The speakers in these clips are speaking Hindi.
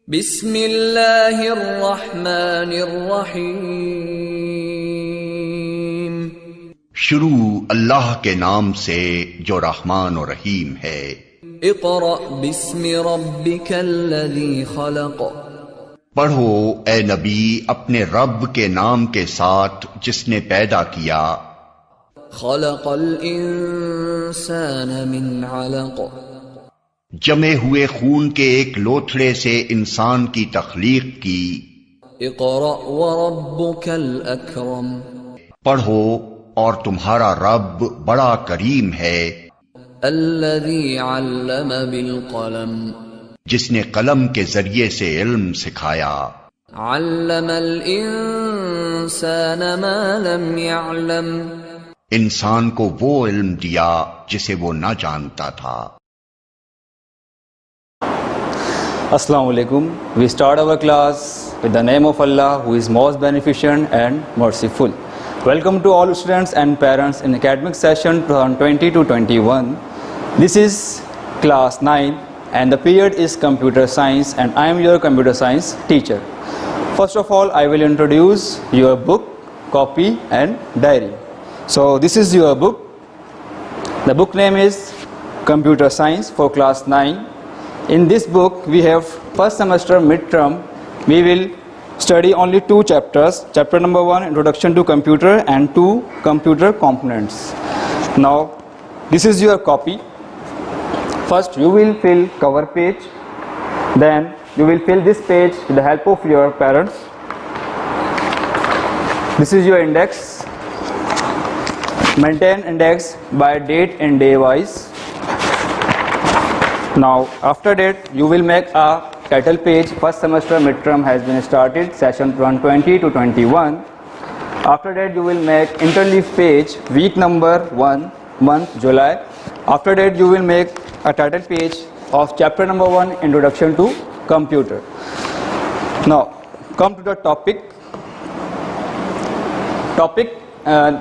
बिस्मिल्लाहिर्रहमानिर्रहीम। शुरू अल्लाह के नाम से जो रहमान और रहीम है। इक़रा बिस्मि रब्बिकल्लज़ी खलक़। पढ़ो ए नबी अपने रब के नाम के साथ जिसने पैदा किया। खलक़ल इंसान मिन अलक़। जमे हुए खून के एक लोथड़े से इंसान की तख्लीक की। इक़रा व रब्बुकल अकरम। पढ़ो और तुम्हारा रब बड़ा करीम है। अल्लज़ी अल्लम बिल क़लम। जिसने कलम के जरिए से इल्म सिखाया। अल्लमल इंसान मा लम यअलम। इंसान को वो इल्म दिया जिसे वो न जानता था। Assalamu alaikum. We start our class with the name of Allah who is most beneficent and merciful. Welcome to all students and parents in academic session 2020 to 21. This is class 9 and the period is computer science and I am your computer science teacher. First of all, I will introduce your book, copy and diary. So this is your book. The book name is Computer Science for class 9. In this book we have first semester midterm. We will study only two chapters. Chapter number 1, Introduction to Computer, and 2, Computer Components. Now this is your copy. First you will fill cover page, then you will fill this page with the help of your parents. This is your index. Maintain index by date and day wise. Now after that you will make a title page. First semester midterm has been started, session 2020 to 21. After that you will make interleaf page, week number 1, month July. After that you will make a title page of chapter number 1, Introduction to Computer. Now come to the topic.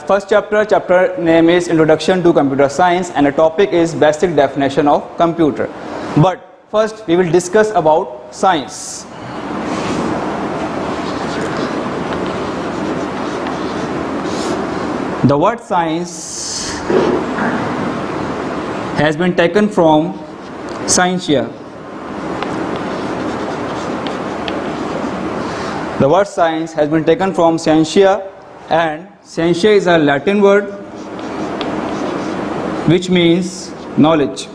First chapter name is Introduction to Computer Science and the topic is Basic Definition of Computer. But first we will discuss about science. The word science has been taken from scientia. The word science has been taken from scientia, and scientia is a Latin word which means knowledge.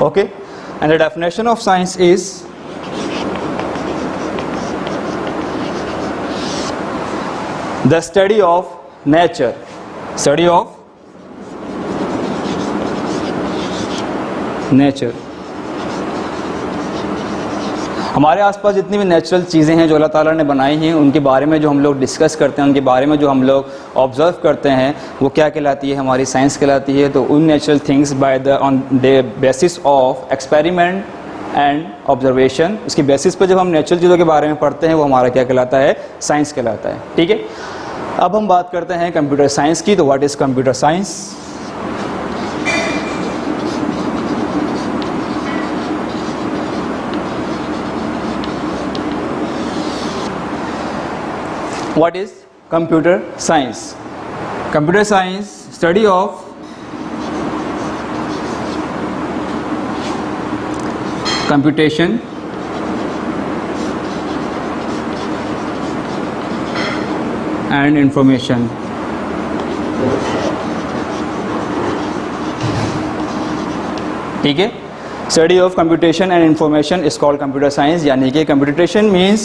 Okay, and the definition of science is the study of nature. Study of nature. हमारे आसपास जितनी भी नेचुरल चीज़ें हैं जो अल्लाह ताला ने बनाई हैं, उनके बारे में जो हम लोग डिस्कस करते हैं, उनके बारे में जो हम लोग ऑब्जर्व करते हैं, वो क्या कहलाती है? हमारी साइंस कहलाती है। तो उन natural things by the on the basis of experiment and observation, उसकी बेसिस पर जब हम नेचुरल चीज़ों के बारे में पढ़ते हैं वो हमारा क्या कहलाता है? साइंस कहलाता है। ठीक है, अब हम बात करते हैं कंप्यूटर साइंस की। तो what is computer science? What is computer science? Computer science, study of computation, and information. ठीक है, study of computation and information is called computer science. यानी कि computation means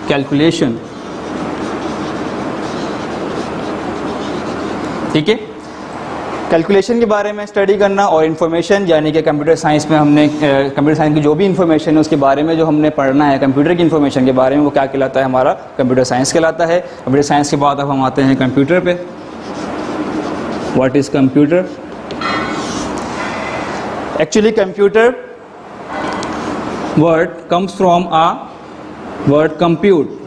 calculation. ठीक है, कैलकुलेशन के बारे में स्टडी करना और इन्फॉर्मेशन यानी कि कंप्यूटर साइंस में हमने कंप्यूटर साइंस की जो भी इन्फॉर्मेशन है उसके बारे में जो हमने पढ़ना है कंप्यूटर की इन्फॉर्मेशन के बारे में, वो क्या कहलाता है? हमारा कंप्यूटर साइंस कहलाता है। कंप्यूटर साइंस के बाद अब हम आते हैं कंप्यूटर पे। What is computer? Actually computer word comes from a word compute.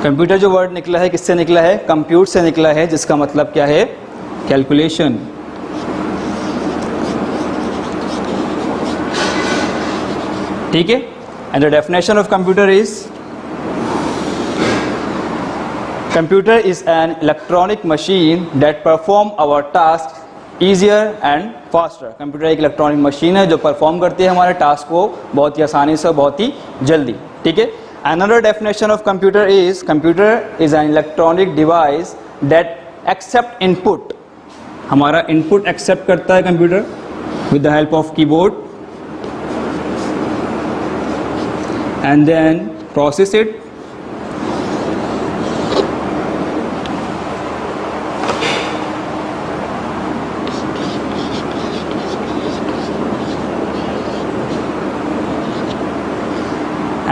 Computer जो वर्ड निकला है किससे निकला है? कंप्यूट से निकला है, जिसका मतलब क्या है? कैलकुलेशन। ठीक है। And the definition of computer is computer is an electronic machine that perform our task easier and faster. Computer एक इलेक्ट्रॉनिक मशीन है जो परफॉर्म करती है हमारे टास्क को बहुत ही आसानी से, बहुत ही जल्दी, ठीक है। Another definition of computer is an electronic device that accept input. हमारा input accept करता है computer with the help of keyboard and then process it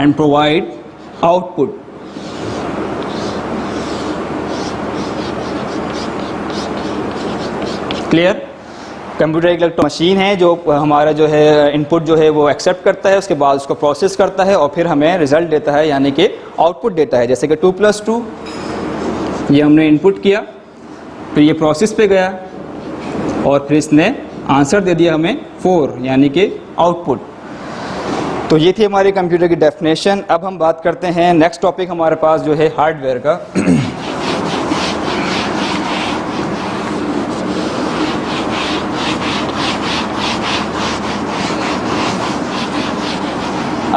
and provide output. Clear? Computer एक इलेक्ट्रॉनिक मशीन है जो हमारा जो है इनपुट जो है वो एक्सेप्ट करता है, उसके बाद उसको प्रोसेस करता है और फिर हमें रिजल्ट देता है, यानी कि आउटपुट देता है। जैसे कि 2+2 ये हमने इनपुट किया, फिर ये प्रोसेस पे गया और फिर इसने आंसर दे दिया हमें 4, यानी कि आउटपुट। तो ये थी हमारी कंप्यूटर की डेफिनेशन। अब हम बात करते हैं नेक्स्ट टॉपिक हमारे पास जो है हार्डवेयर का।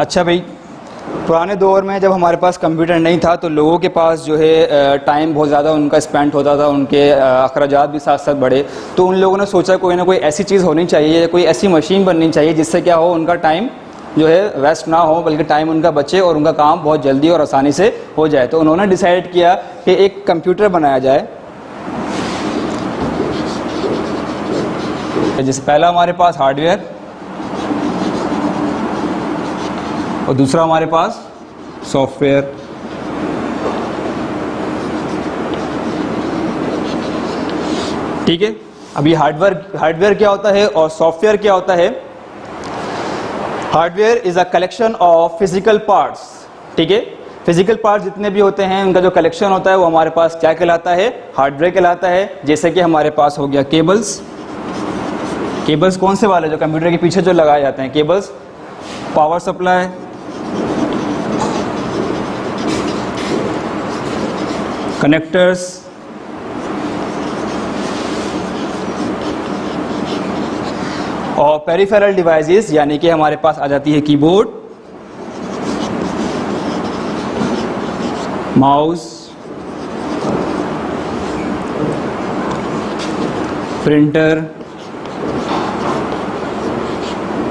अच्छा भाई, पुराने दौर में जब हमारे पास कंप्यूटर नहीं था तो लोगों के पास जो है टाइम बहुत ज़्यादा उनका स्पेंड होता था, उनके अखराजात भी साथ साथ बढ़े। तो उन लोगों ने सोचा कोई ना कोई ऐसी चीज़ होनी चाहिए, कोई ऐसी मशीन बननी चाहिए जिससे क्या हो, उनका टाइम जो है वेस्ट ना हो, बल्कि टाइम उनका बचे और उनका काम बहुत जल्दी और आसानी से हो जाए। तो उन्होंने डिसाइड किया कि एक कंप्यूटर बनाया जाए। जैसे पहला हमारे पास हार्डवेयर और दूसरा हमारे पास सॉफ्टवेयर। ठीक है, अभी हार्डवेयर क्या होता है और सॉफ्टवेयर क्या होता है। Hardware is a collection of physical parts. ठीक है, फिजिकल पार्ट्स जितने भी होते हैं उनका जो कलेक्शन होता है वो हमारे पास क्या कहलाता है, हार्डवेयर कहलाता है। जैसे कि हमारे पास हो गया केबल्स। केबल्स कौन से वाले, जो कंप्यूटर के पीछे जो लगाए जाते हैं केबल्स, पावर सप्लाई, कनेक्टर्स, और पेरिफेरल डिवाइसेस, यानी कि हमारे पास आ जाती है कीबोर्ड, माउस, प्रिंटर,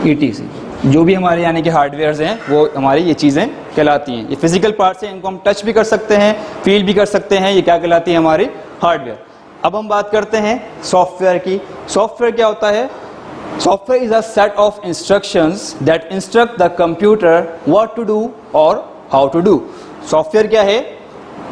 ETC। जो भी हमारे यानी कि हार्डवेयर्स हैं वो हमारी ये चीज़ें कहलाती हैं। ये फिजिकल पार्ट्स हैं, इनको हम टच भी कर सकते हैं, फील भी कर सकते हैं। ये क्या कहलाती है, हमारी हार्डवेयर। अब हम बात करते हैं सॉफ्टवेयर की। सॉफ्टवेयर क्या होता है। Software is a set of instructions that instruct the computer what to do or how to do. Software क्या है,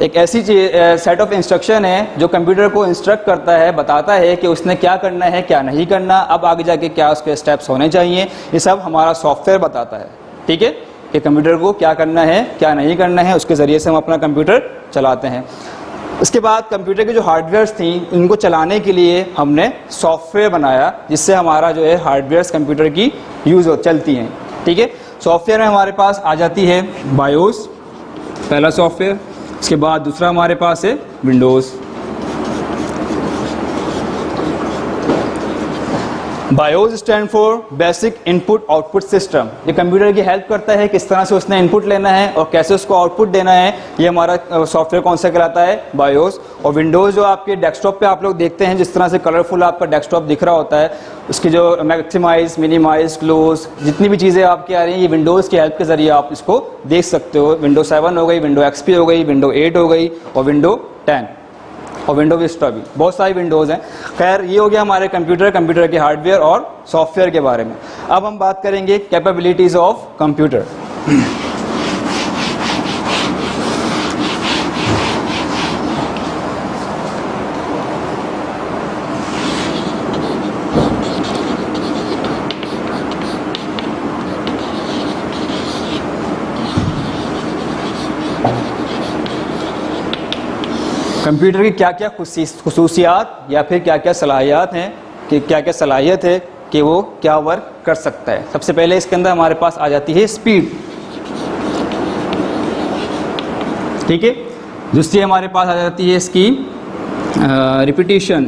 एक ऐसी सेट ऑफ इंस्ट्रक्शन है जो कंप्यूटर को इंस्ट्रक्ट करता है, बताता है कि उसने क्या करना है, क्या नहीं करना, अब आगे जाके क्या उसके स्टेप्स होने चाहिए। ये सब हमारा सॉफ्टवेयर बताता है। ठीक है, कि कंप्यूटर को क्या करना है, क्या नहीं करना है, उसके ज़रिए से हम अपना कंप्यूटर चलाते हैं। उसके बाद कंप्यूटर की जो हार्डवेयर्स थी इनको चलाने के लिए हमने सॉफ्टवेयर बनाया, जिससे हमारा जो है हार्डवेयर्स कंप्यूटर की चलती हैं। ठीक है, सॉफ्टवेयर में हमारे पास आ जाती है बायोस, पहला सॉफ्टवेयर। उसके बाद दूसरा हमारे पास है Windows. BIOS stand for basic input output system. ये कंप्यूटर की हेल्प करता है किस तरह से उसने इनपुट लेना है और कैसे उसको आउटपुट देना है। ये हमारा सॉफ्टवेयर कौन सा कहलाता है, बायोस। और विंडोज़ जो आपके डेस्कटॉप पे आप लोग देखते हैं, जिस तरह से कलरफुल आपका डेस्कटॉप दिख रहा होता है, उसकी जो मैक्सिमाइज, मिनिमाइज, क्लोज जितनी भी चीज़ें आपकी आ रही हैं, ये विंडोज़ की हेल्प के ज़रिए आप इसको देख सकते हो। विंडो 7 हो गई, विंडो XP हो गई, विंडो 8 हो गई और विंडो 10 और विंडो विस्टा भी, बहुत सारी विंडोज़ हैं। खैर, ये हो गया हमारे कंप्यूटर के हार्डवेयर और सॉफ्टवेयर के बारे में। अब हम बात करेंगे कैपेबिलिटीज़ ऑफ कंप्यूटर। कंप्यूटर की क्या क्या खुसूसियात या फिर क्या क्या सलाहियत हैं, कि क्या क्या सलाहियत है कि वो क्या वर्क कर सकता है। सबसे पहले इसके अंदर हमारे पास आ जाती है स्पीड, ठीक है। दूसरी हमारे पास आ जाती है इसकी रिपीटिशन।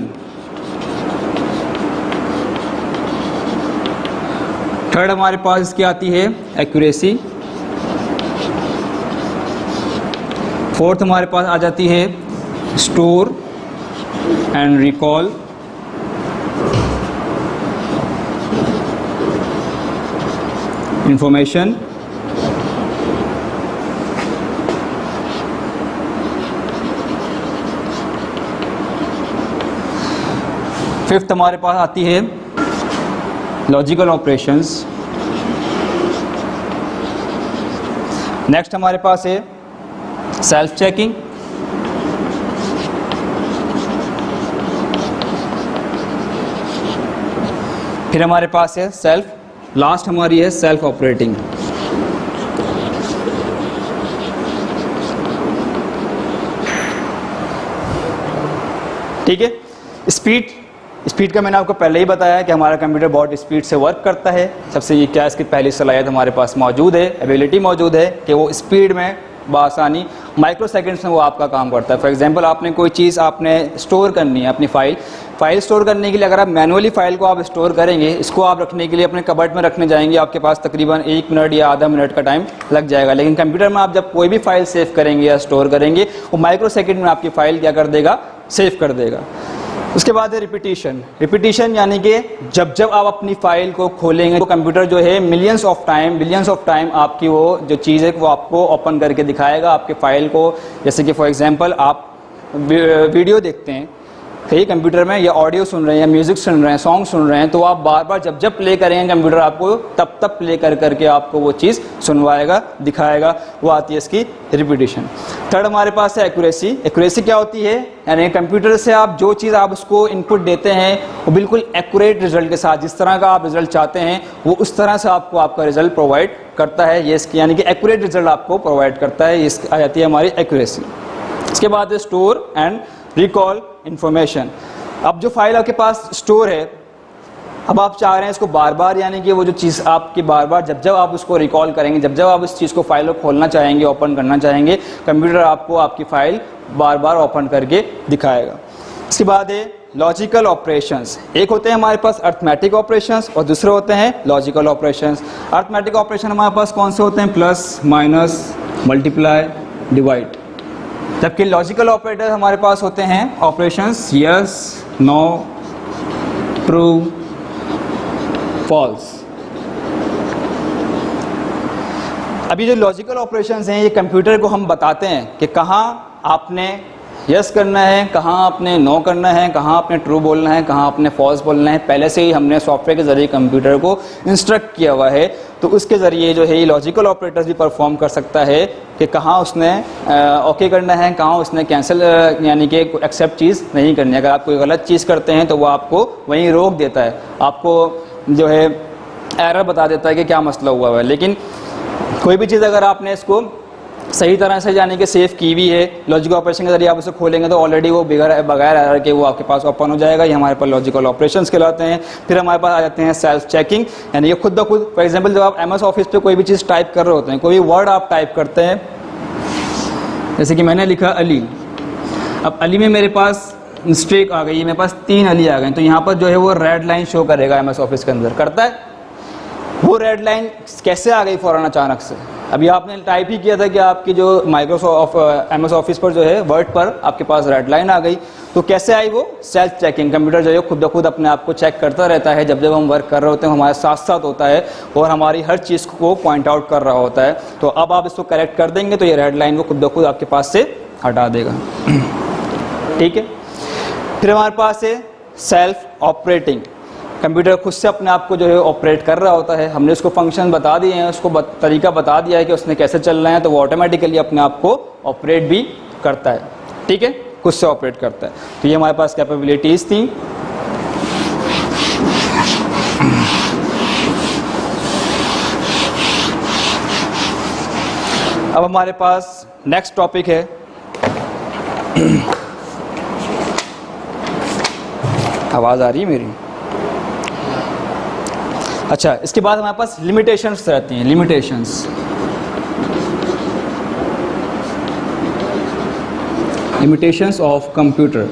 थर्ड हमारे पास इसकी आती है एक्यूरेसी। फोर्थ हमारे पास आ जाती है store and recall. Information. Fifth हमारे पास आती है लॉजिकल ऑपरेशंस। नेक्स्ट हमारे पास है सेल्फ चेकिंग। फिर हमारे पास है सेल्फ, लास्ट हमारी है सेल्फ ऑपरेटिंग। ठीक है। स्पीड का मैंने आपको पहले ही बताया कि हमारा कंप्यूटर बहुत स्पीड से वर्क करता है। सबसे ये क्या इसकी पहली सलाहियत हमारे पास मौजूद है, एबिलिटी मौजूद है कि वो स्पीड में बआसानी माइक्रो सेकेंड्स में वो आपका काम करता है। फॉर एग्जांपल आपने कोई चीज़ आपने स्टोर करनी है, अपनी फाइल स्टोर करने के लिए अगर आप मैनुअली फाइल को आप स्टोर करेंगे, इसको आप रखने के लिए अपने कबर्ड में रखने जाएंगे, आपके पास तकरीबन 1 मिनट या आधा मिनट का टाइम लग जाएगा। लेकिन कंप्यूटर में आप जब कोई भी फाइल सेव करेंगे या स्टोर करेंगे, वो माइक्रो सेकेंड में आपकी फाइल क्या कर देगा, सेव कर देगा। उसके बाद है रिपीटिशन यानी कि जब आप अपनी फाइल को खोलेंगे तो कंप्यूटर जो है बिलियंस ऑफ टाइम आपकी वो जो चीज़ है वो आपको ओपन करके दिखाएगा आपके फाइल को। जैसे कि फॉर एग्जांपल आप वीडियो देखते हैं कहीं कंप्यूटर में, या ऑडियो सुन रहे हैं या म्यूजिक सुन रहे हैं, सॉन्ग सुन रहे हैं, तो आप बार बार जब प्ले करेंगे कंप्यूटर आपको तब प्ले करके आपको वो चीज़ सुनवाएगा, दिखाएगा। वो आती है इसकी रिपीटिशन। थर्ड हमारे पास है एक्यूरेसी क्या होती है, यानी कंप्यूटर से आप जो चीज़ आप उसको इनपुट देते हैं वो बिल्कुल एक्यूरेट रिजल्ट के साथ, जिस तरह का आप रिजल्ट चाहते हैं वो उस तरह से आपको आपका रिजल्ट प्रोवाइड करता है। ये इसकी यानी कि एक्यूरेट रिजल्ट आपको प्रोवाइड करता है, ये आ जाती है हमारी एक्यूरेसी। इसके बाद है स्टोर एंड रिकॉल इंफॉर्मेशन। अब जो फाइल आपके पास स्टोर है, अब आप चाह रहे हैं इसको बार बार, यानी कि वो जो चीज़ आपकी बार बार जब आप उसको रिकॉल करेंगे, जब आप उस चीज़ को फाइल को खोलना चाहेंगे, ओपन करना चाहेंगे, कंप्यूटर आपको आपकी फाइल बार बार ओपन करके दिखाएगा। इसके बाद है लॉजिकल ऑपरेशंस। एक होते हैं हमारे पास अर्थमेटिक ऑपरेशंस और दूसरे होते हैं लॉजिकल ऑपरेशंस। अर्थमेटिक ऑपरेशन हमारे पास कौन से होते हैं, प्लस, माइनस, मल्टीप्लाई, डिवाइड। जबकि लॉजिकल ऑपरेटर हमारे पास होते हैं operations yes, no, true, false. अभी जो लॉजिकल ऑपरेशंस हैं ये कंप्यूटर को हम बताते हैं कि कहाँ आपने यस करना है, कहाँ आपने नो करना है, कहाँ आपने ट्रू बोलना है, कहाँ आपने फॉल्स बोलना है। पहले से ही हमने सॉफ्टवेयर के ज़रिए कंप्यूटर को इंस्ट्रक्ट किया हुआ है, तो उसके ज़रिए जो है ये लॉजिकल ऑपरेटर्स भी परफॉर्म कर सकता है कि कहाँ उसने ओके करना है, कहाँ उसने कैंसिल यानी कि एक्सेप्ट चीज़ नहीं करनी है। अगर आप कोई गलत चीज़ करते हैं तो वो आपको वहीं रोक देता है, आपको जो है एरर बता देता है कि क्या मसला हुआ है। लेकिन कोई भी चीज़ अगर आपने इसको सही तरह से यानी कि सेव की हुई है, लॉजिकल ऑपरेशन के जरिए आप उसे खोलेंगे तो ऑलरेडी वो बगैर एरर के वो आपके पास ओपन हो जाएगा। ये हमारे पास लॉजिकल ऑपरेशंस कहलाते हैं। फिर हमारे पास आ जाते हैं सेल्फ चेकिंग, यानी ये खुद ब खुद। फॉर एग्जांपल जब आप MS ऑफिस पे कोई भी चीज़ टाइप कर रहे होते हैं, कोई भी वर्ड आप टाइप करते हैं, जैसे कि मैंने लिखा अली, अब अली में मेरे पास मिस्टेक आ गई है, मेरे पास 3 अली आ गए, तो यहाँ पर जो है वो रेड लाइन शो करेगा MS ऑफिस के अंदर, करता है। वो रेड लाइन कैसे आ गई फ़ौरन अचानक से? अभी आपने टाइप ही किया था कि आपकी जो MS ऑफिस पर जो है वर्ड पर आपके पास रेड लाइन आ गई, तो कैसे आई वो? Self checking. कंप्यूटर जो है खुद ब खुद अपने आप को चेक करता रहता है, जब हम वर्क कर रहे होते हैं हमारे साथ साथ होता है और हमारी हर चीज़ को पॉइंट आउट कर रहा होता है। तो अब आप इसको करेक्ट कर देंगे तो ये रेड लाइन वो खुद ब खुद आपके पास से हटा देगा। ठीक है। फिर हमारे पास है सेल्फ ऑपरेटिंग। कंप्यूटर खुद से अपने आप को जो है ऑपरेट कर रहा होता है। हमने उसको फंक्शन बता दिए हैं, उसको तरीका बता दिया है कि उसने कैसे चलना है, तो वो ऑटोमेटिकली अपने आप को ऑपरेट भी करता है। ठीक है, खुद से ऑपरेट करता है। तो ये हमारे पास कैपेबिलिटीज़ थी। अब हमारे पास नेक्स्ट टॉपिक है आवाज़ आ रही है मेरी? अच्छा, इसके बाद हमारे पास लिमिटेशंस रहती हैं, लिमिटेशंस ऑफ कंप्यूटर।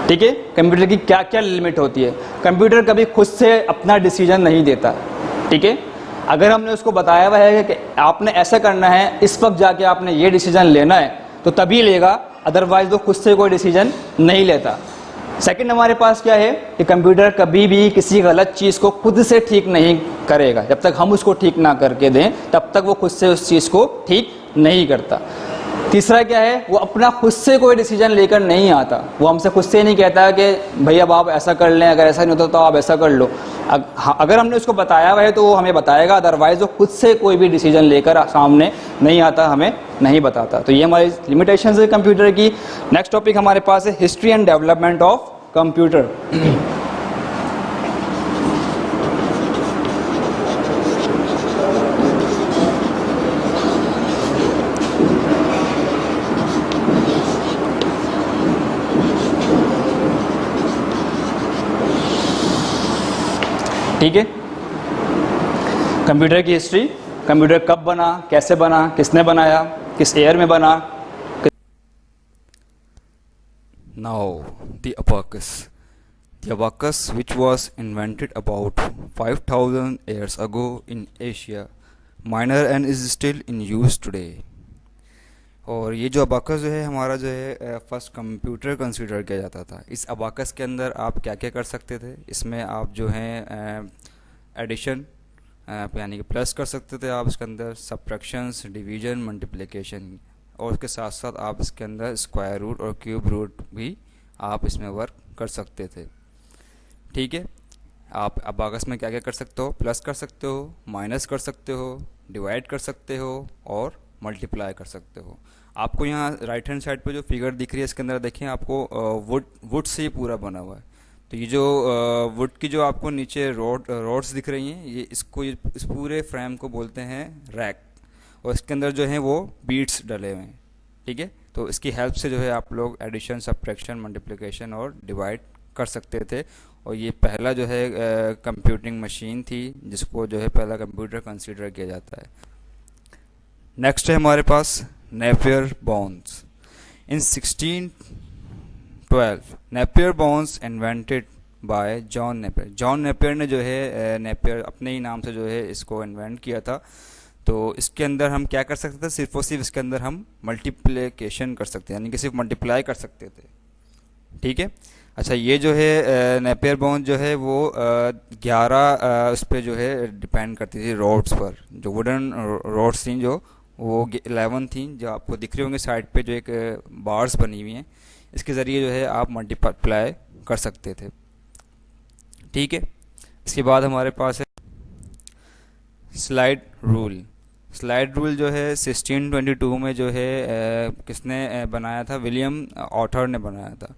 ठीक है, कंप्यूटर की क्या क्या लिमिट होती है। कंप्यूटर कभी खुद से अपना डिसीजन नहीं देता। ठीक है, अगर हमने उसको बताया हुआ है कि आपने ऐसा करना है, इस वक्त जाके आपने ये डिसीजन लेना है, तो तभी लेगा, अदरवाइज वो खुद से कोई डिसीजन नहीं लेता। सेकंड हमारे पास क्या है कि कंप्यूटर कभी भी किसी गलत चीज़ को खुद से ठीक नहीं करेगा। जब तक हम उसको ठीक ना करके दें तब तक वो खुद से उस चीज़ को ठीक नहीं करता। तीसरा क्या है, वो अपना खुद से कोई डिसीजन लेकर नहीं आता। वो हमसे खुद से नहीं कहता कि भाई अब आप ऐसा कर लें, अगर ऐसा नहीं होता तो आप ऐसा कर लो। अगर हमने उसको बताया हुआ है तो वो हमें बताएगा, अदरवाइज वो खुद से कोई भी डिसीजन लेकर सामने नहीं आता, हमें नहीं बताता। तो ये हमारी लिमिटेशंस है कंप्यूटर की। नेक्स्ट टॉपिक हमारे पास है history and development of computer. ठीक है, कंप्यूटर की हिस्ट्री, कंप्यूटर कब बना, कैसे बना, किसने बनाया, किस ईयर में बना। Now, the abacus. The abacus, which was invented about 5,000 years ago in Asia Minor and is still in use today. और ये जो अबाकस जो है हमारा जो है फर्स्ट कंप्यूटर कंसीडर किया जाता था। इस अबाकस के अंदर आप क्या क्या कर सकते थे, इसमें आप जो हैं एडिशन यानी कि प्लस कर सकते थे आप इसके अंदर, सब्ट्रैक्शंस, डिवीजन, मल्टीप्लिकेशन, और उसके साथ साथ आप इसके अंदर स्क्वायर रूट और क्यूब रूट भी आप इसमें वर्क कर सकते थे। ठीक है, आप अबाकस में क्या क्या कर सकते हो, प्लस कर सकते हो, माइनस कर सकते हो, डिवाइड कर सकते हो और मल्टीप्लाई कर सकते हो। आपको यहाँ राइट हैंड साइड पे जो फिगर दिख रही है इसके अंदर देखें, आपको वुड से ही पूरा बना हुआ है। तो ये जो वुड की जो आपको नीचे रोड्स दिख रही हैं, ये इसको इस पूरे फ्रेम को बोलते हैं रैक, और इसके अंदर जो है वो बीट्स डले हुए हैं। ठीक है, तो इसकी हेल्प से जो है आप लोग एडिशन, सब्ट्रैक्शन, मल्टीप्लिकेशन और डिवाइड कर सकते थे। और ये पहला जो है कंप्यूटिंग मशीन थी जिसको जो है पहला कंप्यूटर कंसीडर किया जाता है। नेक्स्ट है हमारे पास Napier bones. In 1612 Napier bones invented by John Napier. John Napier ने जो है नेपियर अपने ही नाम से जो है इसको इन्वेंट किया था। तो इसके अंदर हम क्या कर सकते थे, सिर्फ और सिर्फ इसके अंदर हम मल्टीप्लिकेशन कर सकते हैं, यानी कि सिर्फ मल्टीप्लाई कर सकते थे। ठीक है, अच्छा, ये जो है नेपियर बोन जो है वो 11 उस पर जो है डिपेंड करती थी रोड्स पर। जो वुडन रोड्स थी जो वो 11 थी, जो आपको दिख रही होंगे साइड पे जो एक बार्स बनी हुई हैं, इसके ज़रिए जो है आप मल्टीप्लाई कर सकते थे। ठीक है, इसके बाद हमारे पास है स्लाइड रूल। स्लाइड रूल जो है 1622 में जो है किसने बनाया था, विलियम ऑथर ने बनाया था।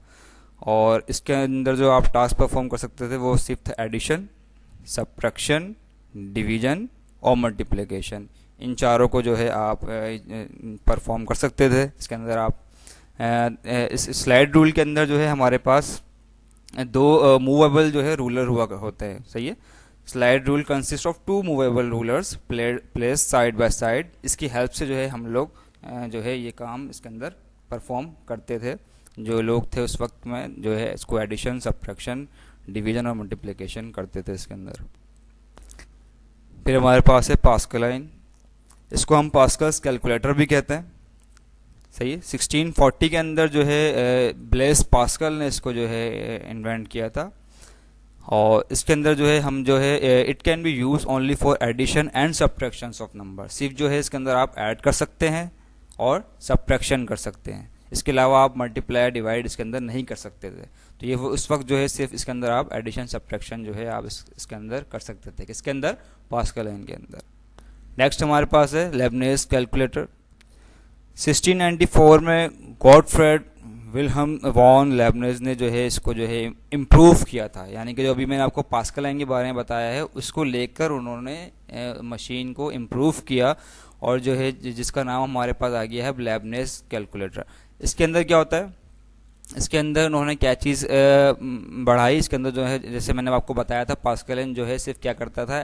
और इसके अंदर जो आप टास्क परफॉर्म कर सकते थे वो सिर्फ था एडिशन, सब्ट्रैक्शन, डिवीजन और मल्टीप्लिकेशन। इन चारों को जो है आप परफॉर्म कर सकते थे। इसके अंदर आप इस स्लाइड रूल के अंदर जो है हमारे पास दो मूवेबल जो है रूलर हुआ होते हैं। सही है, slide rule consist of 2 movable rulers place side by side. इसकी हेल्प से जो है हम लोग जो है ये काम इसके अंदर परफॉर्म करते थे। जो लोग थे उस वक्त में जो है इसको एडिशन, सब्ट्रैक्शन, डिवीजन और मल्टीप्लिकेशन करते थे इसके अंदर। फिर हमारे पास है पास्कलाइन। इसको हम पास्कल्स कैलकुलेटर भी कहते हैं। सही है, 1640 के अंदर जो है ब्लेस पास्कल ने इसको जो है इन्वेंट किया था। और इसके अंदर जो है हम जो है it can be use only for addition and subtraction of number. सिर्फ जो है इसके अंदर आप ऐड कर सकते हैं और सब्ट्रैक्शन कर सकते हैं। इसके अलावा आप मल्टीप्लाई, डिवाइड इसके अंदर नहीं कर सकते थे। तो ये उस वक्त जो है सिर्फ इसके अंदर आप एडिशन, सब्ट्रैक्शन जो है आप इसके अंदर कर सकते थे, किसके अंदर, पास्कलाइन के अंदर। नेक्स्ट हमारे पास है लेबनेज कैलकुलेटर। 1694 में गॉटफ्रेड विल्हेम वॉन लेबनेज ने जो है इसको जो है इम्प्रूव किया था। यानी कि जो अभी मैंने आपको पास्कलाइन के बारे में बताया है उसको लेकर उन्होंने मशीन को इम्प्रूव किया और जो है जिसका नाम हमारे पास आ गया है लेबनेज कैलकुलेटर। इसके अंदर क्या होता है, इसके अंदर उन्होंने क्या चीज़ बढ़ाई, इसके अंदर जो है जैसे मैंने आपको बताया था पास्कल जो है सिर्फ क्या करता था,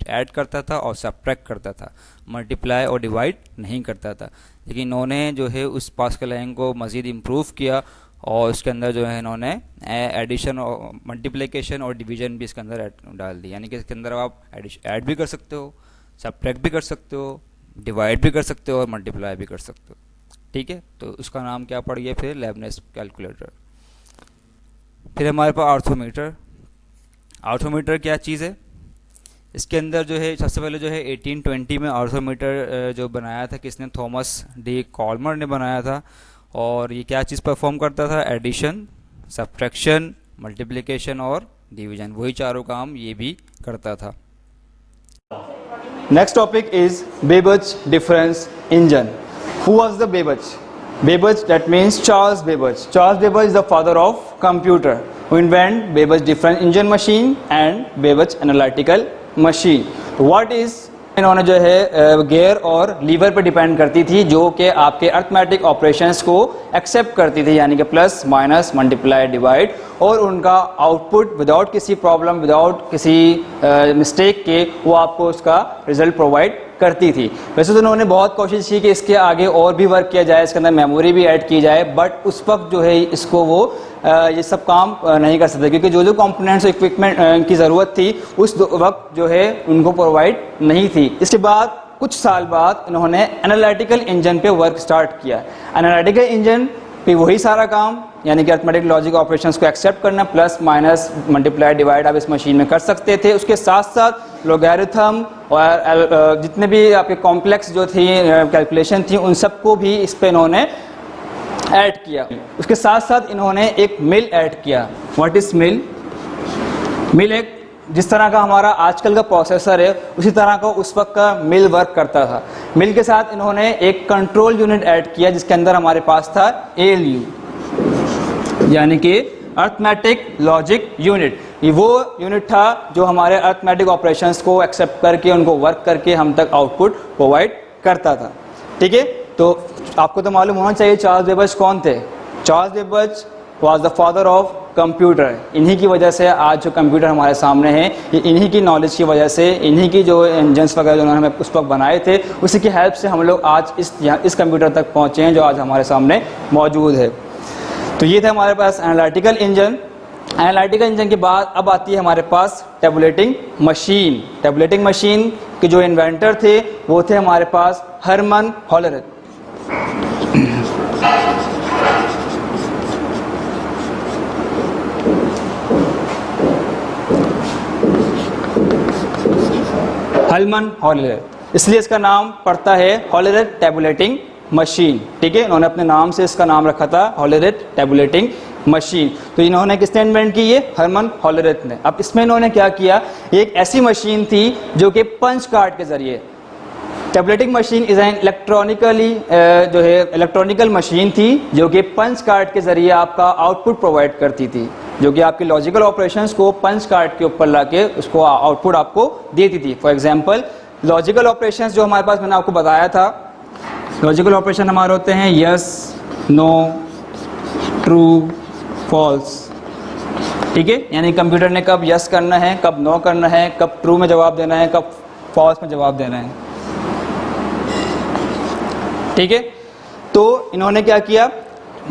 ऐड करता था और सब्ट्रैक्ट करता था, मल्टीप्लाई और डिवाइड नहीं करता था। लेकिन इन्होंने जो है उस पास्कल को मज़ीद इम्प्रूव किया और उसके अंदर जो है इन्होंने एडिशन और मल्टीप्लिकेशन और डिवीजन भी इसके अंदर डाल दी। यानी कि इसके अंदर आप ऐड भी कर सकते हो, सब्ट्रैक्ट भी कर सकते हो, डिवाइड भी कर सकते हो और मल्टीप्लाई भी कर सकते हो। ठीक है, तो उसका नाम क्या पड़ गया फिर, लेबनिज़ कैलकुलेटर। फिर हमारे पास आर्थोमीटर। आर्थोमीटर क्या चीज़ है, इसके अंदर जो है सबसे पहले जो है 1820 में आर्थोमीटर जो बनाया था किसने, थॉमस डी कॉल्मर ने बनाया था। और ये क्या चीज़ परफॉर्म करता था, एडिशन, सब्ट्रैक्शन, मल्टीप्लिकेशन और डिवीजन, वही चारों काम ये भी करता था। Next topic is Babbage difference engine. Who was the Babbage? Babbage, that means Charles Babbage. Charles Babbage is the father of computer, who invented Babbage difference engine machine and Babbage analytical machine. What is, इन्होंने जो है गियर और लीवर पर डिपेंड करती थी जो कि आपके अर्थमेटिक ऑपरेशंस को एक्सेप्ट करती थी, यानी कि प्लस माइनस मल्टीप्लाई डिवाइड, और उनका आउटपुट विदाउट किसी प्रॉब्लम, विदाउट किसी मिस्टेक के वो आपको उसका रिजल्ट प्रोवाइड करती थी। वैसे तो उन्होंने बहुत कोशिश की कि इसके आगे और भी वर्क किया जाए, इसके अंदर मेमोरी भी ऐड की जाए, बट उस वक्त जो है इसको वो ये सब काम नहीं कर सकते क्योंकि जो जो कंपोनेंट्स इक्विपमेंट की ज़रूरत थी उस वक्त जो है उनको प्रोवाइड नहीं थी। इसके बाद कुछ साल बाद इन्होंने एनालिटिकल इंजन पे वर्क स्टार्ट किया। एनालिटिकल इंजन पे वही सारा काम, यानी कि अर्थमेटिक लॉजिक ऑपरेशंस को एक्सेप्ट करना, प्लस माइनस मल्टीप्लाई डिवाइड आप इस मशीन में कर सकते थे। उसके साथ साथ लॉगरिथम और जितने भी आपके कॉम्प्लेक्स जो थी कैलकुलेशन थी उन सबको भी इस पे इन्होंने ऐड किया। उसके साथ साथ इन्होंने एक मिल ऐड किया। व्हाट इज मिल? मिल एक जिस तरह का हमारा आजकल का प्रोसेसर है उसी तरह का उस वक्त का मिल वर्क करता था। मिल के साथ इन्होंने एक कंट्रोल यूनिट ऐड किया जिसके अंदर हमारे पास था ALU, यानी कि अर्थमेटिक लॉजिक यूनिट। ये वो यूनिट था जो हमारे अर्थमेटिक ऑपरेशंस को एक्सेप्ट करके उनको वर्क करके हम तक आउटपुट प्रोवाइड करता था। ठीक है, तो आपको तो मालूम होना चाहिए चार्ल्स बेबेज कौन थे। Charles Babbage was the father of computer. इन्हीं की वजह से आज जो कंप्यूटर हमारे सामने हैं ये इन्हीं की नॉलेज की वजह से, इन्हीं की जो इंजन्स वगैरह उन्होंने हमें उस वक्त बनाए थे उसी की हेल्प से हम लोग आज इस कंप्यूटर तक पहुँचे हैं जो आज हमारे सामने मौजूद है। तो ये थे हमारे पास एनालिटिकल इंजन। एनालिटिकल इंजन के बाद अब आती है हमारे पास टैबुलेटिंग मशीन। टैबुलेटिंग मशीन के जो इन्वेंटर थे वो थे हमारे पास हरमन हॉलरेथ। हरमन हॉलरेथ, इसलिए इसका नाम पड़ता है हॉलरेथ टैबुलेटिंग मशीन। ठीक है, इन्होंने अपने नाम से इसका नाम रखा था हॉलरेथ टैबुलेटिंग मशीन। तो इन्होंने किसने इन्वेंट की? ये हरमन हॉलरेथ ने। अब इसमें इन्होंने क्या किया, एक ऐसी मशीन थी जो कि पंच कार्ड के जरिए, tabulating machine is an electronically जो है इलेक्ट्रॉनिकल मशीन थी जो कि पंच कार्ड के जरिए आपका आउटपुट प्रोवाइड करती थी, जो कि आपके लॉजिकल ऑपरेशंस को पंच कार्ड के ऊपर लाके उसको आउटपुट आपको देती थी। फॉर एग्जांपल लॉजिकल ऑपरेशंस जो हमारे पास मैंने आपको बताया था, लॉजिकल ऑपरेशन हमारे होते हैं यस, नो, ट्रू, फॉल्स। ठीक है, यानी कंप्यूटर ने कब यस करना है, कब नो करना है, कब ट्रू में जवाब देना है, कब फॉल्स में जवाब देना है। ठीक है, तो इन्होंने क्या किया,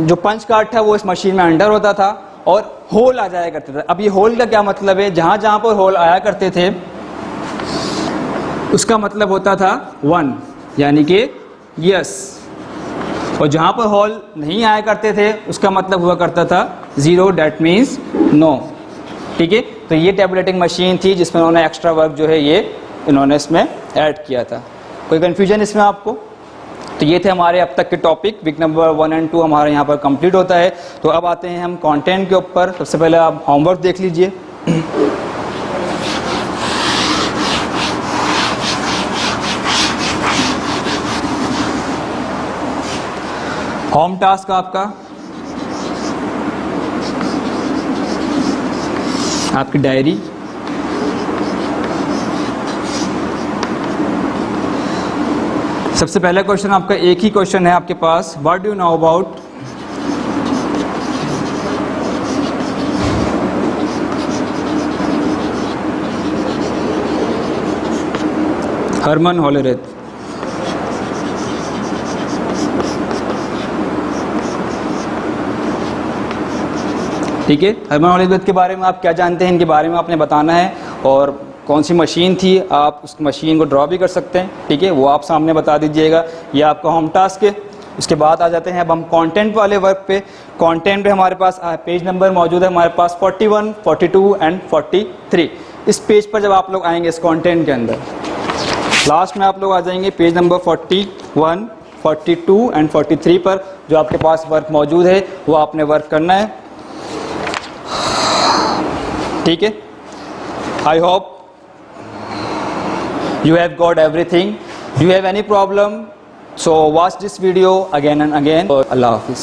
जो पंच कार्ड था वो इस मशीन में अंडर होता था और होल आ जाया करते थे। अब ये होल का क्या मतलब है, जहां जहां पर होल आया करते थे उसका मतलब होता था 1, यानी कि यस, और जहां पर होल नहीं आया करते थे उसका मतलब हुआ करता था 0, डेट मीन्स नो। ठीक है, तो ये टैबुलेटिंग मशीन थी जिसमें उन्होंने एक्स्ट्रा वर्क जो है ये इन्होंने इसमें ऐड किया था। कोई कन्फ्यूजन इसमें आपको? तो ये थे हमारे अब तक के टॉपिक। वीक नंबर 1 और 2 हमारे यहाँ पर कंप्लीट होता है। तो अब आते हैं हम कंटेंट के ऊपर। सबसे पहले आप होमवर्क देख लीजिए। होम टास्क आपका, आपकी डायरी, सबसे पहला क्वेश्चन आपका एक ही क्वेश्चन है आपके पास, what do you know about Herman Hollerith. ठीक है, हरमन होलेरेथ के बारे में आप क्या जानते हैं, इनके बारे में आपने बताना है, और कौन सी मशीन थी, आप उस मशीन को ड्रॉ भी कर सकते हैं। ठीक है, वो आप सामने बता दीजिएगा, ये आपका होम टास्क है। इसके बाद आ जाते हैं अब हम कंटेंट वाले वर्क पे। कंटेंट पे हमारे पास पेज नंबर मौजूद है हमारे पास 41, 42 एंड 43। इस पेज पर जब आप लोग आएंगे इस कंटेंट के अंदर, लास्ट में आप लोग आ जाएंगे पेज नंबर 41, 42 एंड 43 पर। जो आपके पास वर्क मौजूद है वो आपने वर्क करना है। ठीक है, I hope you have got everything. Do you have any problem? So watch this video again and again. Allah Hafiz.